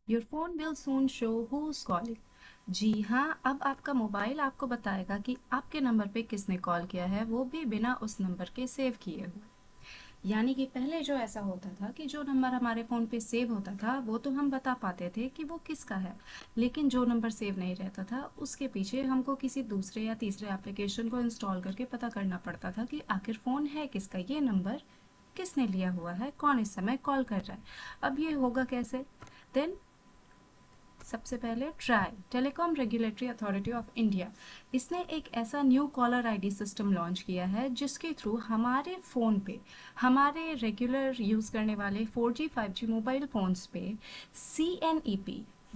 Your phone will soon show who's calling. जी हाँ, अब आपका मोबाइल आपको बताएगा कि आपके नंबर पे किसने कॉल किया है, वो भी बिना उस नंबर के सेव किए हुए। यानी कि पहले जो ऐसा होता था कि जो नंबर हमारे फ़ोन पे सेव होता था वो तो हम बता पाते थे कि वो किसका है, लेकिन जो नंबर सेव नहीं रहता था उसके पीछे हमको किसी दूसरे या तीसरे एप्लीकेशन को इंस्टॉल करके पता करना पड़ता था कि आखिर फ़ोन है किसका, ये नंबर किसने लिया हुआ है, कौन इस समय कॉल कर रहा है। अब ये होगा कैसे? देन सबसे पहले try telecom regulatory authority of India, इसने एक ऐसा new caller ID system launch किया है जिसके थ्रू हमारे फ़ोन पे, हमारे रेगुलर यूज़ करने वाले 4G 5G मोबाइल फ़ोन्स पे CNEP,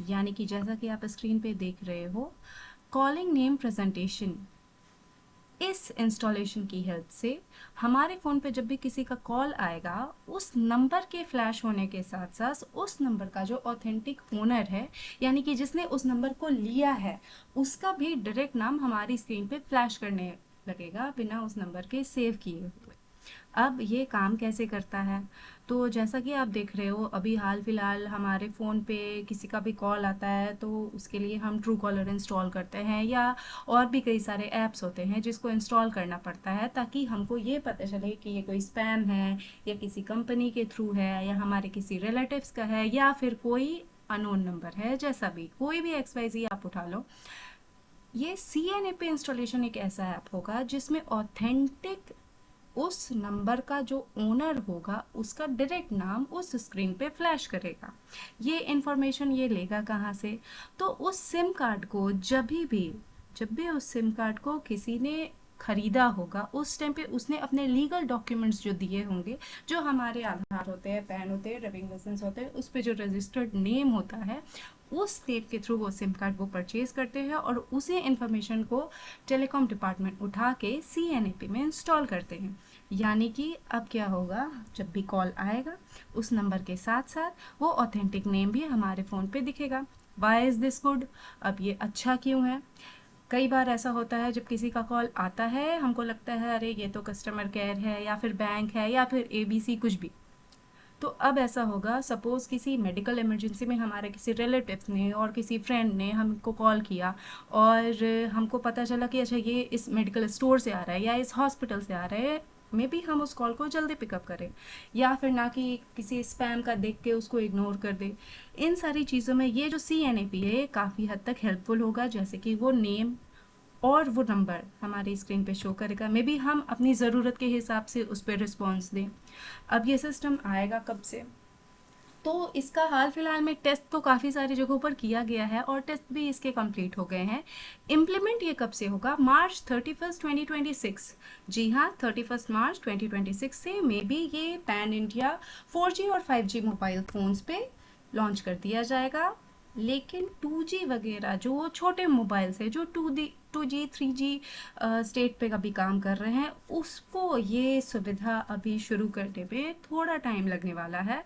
यानी कि जैसा कि आप स्क्रीन पे देख रहे हो, कॉलिंग नेम प्रेजेंटेशन, इस इंस्टॉलेशन की हेल्प से हमारे फ़ोन पे जब भी किसी का कॉल आएगा, उस नंबर के फ्लैश होने के साथ साथ उस नंबर का जो ऑथेंटिक ओनर है, यानी कि जिसने उस नंबर को लिया है, उसका भी डायरेक्ट नाम हमारी स्क्रीन पे फ्लैश करने लगेगा बिना उस नंबर के सेव किए हुए। अब ये काम कैसे करता है? तो जैसा कि आप देख रहे हो, अभी हाल फिलहाल हमारे फ़ोन पे किसी का भी कॉल आता है तो उसके लिए हम ट्रू कॉलर इंस्टॉल करते हैं, या और भी कई सारे ऐप्स होते हैं जिसको इंस्टॉल करना पड़ता है ताकि हमको ये पता चले कि ये कोई स्पैम है, या किसी कंपनी के थ्रू है, या हमारे किसी रिलेटिव्स का है, या फिर कोई अननोन नंबर है। जैसा भी कोई भी XYZ आप उठा लो, ये CNAP इंस्टॉलेशन एक ऐसा ऐप होगा जिसमें ऑथेंटिक उस नंबर का जो ओनर होगा उसका डायरेक्ट नाम उस स्क्रीन पे फ्लैश करेगा। ये इंफॉर्मेशन ये लेगा कहाँ से? तो उस सिम कार्ड को जब भी उस सिम कार्ड को किसी ने खरीदा होगा, उस टाइम पे उसने अपने लीगल डॉक्यूमेंट्स जो दिए होंगे, जो हमारे आधार होते हैं, पैन होते हैं, ड्राइविंग लाइसेंस होते हैं, उस पे जो रजिस्टर्ड नेम होता है, उस नेम के थ्रू वो सिम कार्ड वो परचेज करते हैं और उसी इंफॉर्मेशन को टेलीकॉम डिपार्टमेंट उठा के CNAP में इंस्टॉल करते हैं। यानी कि अब क्या होगा, जब भी कॉल आएगा उस नंबर के साथ साथ वो ऑथेंटिक नेम भी हमारे फ़ोन पे दिखेगा। Why is this good? अब ये अच्छा क्यों है? कई बार ऐसा होता है जब किसी का कॉल आता है, हमको लगता है अरे ये तो कस्टमर केयर है, या फिर बैंक है, या फिर ABC कुछ भी। तो अब ऐसा होगा, सपोज़ किसी मेडिकल इमरजेंसी में हमारे किसी रिलेटिव ने और किसी फ्रेंड ने हमको कॉल किया, और हमको पता चला कि अच्छा ये इस मेडिकल स्टोर से आ रहा है या इस हॉस्पिटल से आ रहा है, मे बी हम उस कॉल को जल्दी पिकअप करें, या फिर ना कि किसी स्पैम का देख के उसको इग्नोर कर दे। इन सारी चीज़ों में ये जो CNAP है काफ़ी हद तक हेल्पफुल होगा, जैसे कि वो नेम और वो नंबर हमारी स्क्रीन पे शो करेगा। मे बी हम अपनी ज़रूरत के हिसाब से उस पर रिस्पॉन्स दें। अब ये सिस्टम आएगा कब से? तो इसका हाल फिलहाल में टेस्ट तो काफ़ी सारी जगहों पर किया गया है और टेस्ट भी इसके कंप्लीट हो गए हैं। इम्प्लीमेंट ये कब से होगा? मार्च 31 2026। जी हाँ, 31 मार्च 2026 से मे बी ये पैन इंडिया 4G और 5G मोबाइल फ़ोन्स पे लॉन्च कर दिया जाएगा। लेकिन 2G वगैरह जो छोटे मोबाइल्स है, जो 2G 3G स्टेट पे अभी काम कर रहे हैं, उसको ये सुविधा अभी शुरू करने में थोड़ा टाइम लगने वाला है।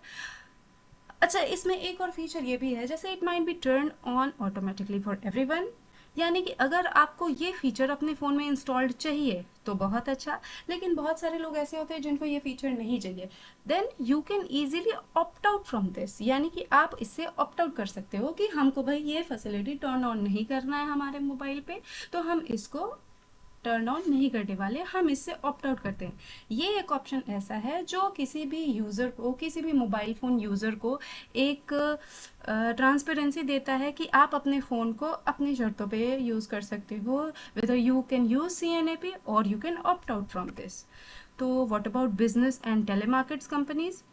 अच्छा, इसमें एक और फीचर ये भी है, जैसे it might be turn on automatically for everyone, यानी कि अगर आपको ये फीचर अपने फ़ोन में इंस्टॉल्ड चाहिए तो बहुत अच्छा, लेकिन बहुत सारे लोग ऐसे होते हैं जिनको ये फीचर नहीं चाहिए। Then you can easily opt out from this, यानी कि आप इससे ऑप्ट आउट कर सकते हो कि हमको भाई ये फैसिलिटी टर्न ऑन नहीं करना है हमारे मोबाइल पे, तो हम इसको टर्न ऑन नहीं करने वाले, हम इससे ऑप्ट आउट करते हैं। ये एक ऑप्शन ऐसा है जो किसी भी यूज़र को, किसी भी मोबाइल फ़ोन यूज़र को एक ट्रांसपेरेंसी देता है कि आप अपने फ़ोन को अपनी शर्तों पे यूज़ कर सकते हो, whether you can use CNAP और you can opt out from this. तो what about business and telemarkets companies?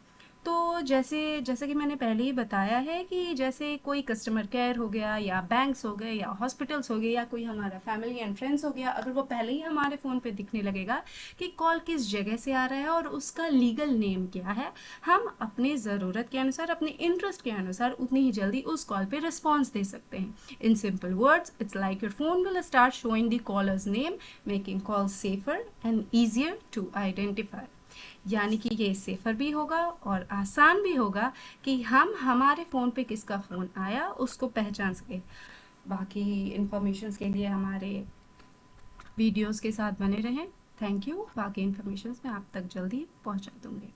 तो जैसे जैसे कि मैंने पहले ही बताया है कि जैसे कोई कस्टमर केयर हो गया, या बैंक्स हो गए, या हॉस्पिटल्स हो गए, या कोई हमारा फैमिली एंड फ्रेंड्स हो गया, अगर वो पहले ही हमारे फ़ोन पे दिखने लगेगा कि कॉल किस जगह से आ रहा है और उसका लीगल नेम क्या है, हम अपनी ज़रूरत के अनुसार, अपने इंटरेस्ट के अनुसार उतनी ही जल्दी उस कॉल पे रिस्पॉन्स दे सकते हैं। In simple words, it's like your phone will start showing the caller's name, making call safer and easier to identify. यानी कि ये सेफ़र भी होगा और आसान भी होगा कि हम हमारे फ़ोन पे किसका फ़ोन आया उसको पहचान सकें। बाकी इन्फॉर्मेशंस के लिए हमारे वीडियोस के साथ बने रहें। Thank you. बाकी इन्फॉर्मेशंस मैं आप तक जल्दी पहुंचा दूँगी।